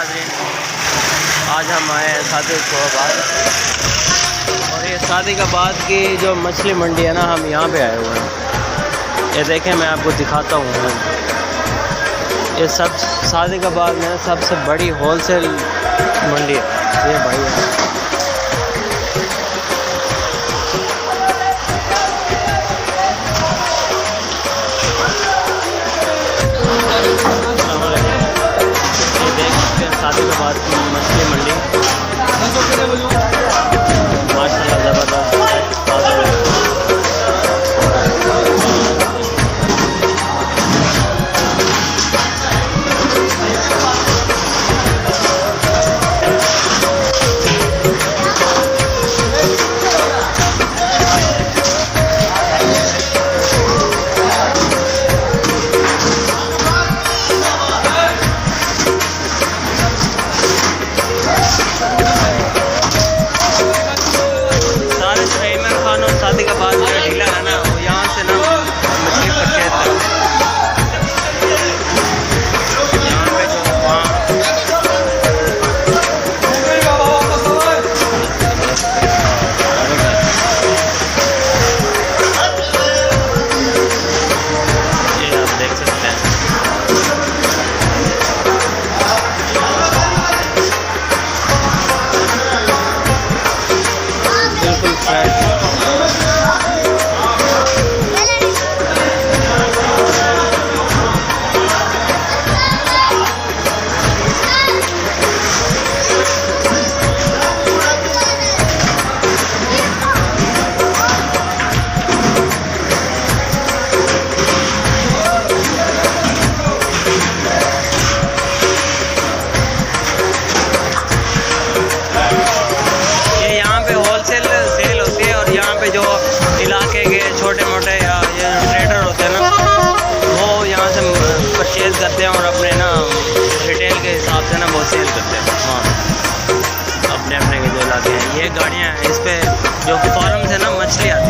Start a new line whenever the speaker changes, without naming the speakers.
नाज़रीन, आज हम आए हैं सादिकाबाद, और ये सादिकाबाद की जो मछली मंडी है ना, हम यहाँ पे आए हुए हैं। ये देखें, मैं आपको दिखाता हूँ। ये सब सादिकाबाद में सबसे बड़ी होलसेल मंडी है। ये भाई है, सादिकाबाद की मछली मंडी माशाल्लाह ज़बरदस्त है। सादिकाबाद जो डीलर है ना, वो यहाँ से ना मछली परचेज करते हैं। यहाँ पे जो वहाँ ये आप देख सकते हैं, बिल्कुल फ्रेश। सेल होती है, और यहाँ पे जो इलाके के छोटे मोटे या ये ट्रेडर होते हैं ना, वो यहाँ से परचेज़ करते हैं और अपने ना रिटेल के हिसाब से ना वो सेल करते हैं। हाँ, अपने अपने के जो इलाके हैं, ये गाड़ियाँ हैं, इस पर जो फार्म से ना मछली आती है।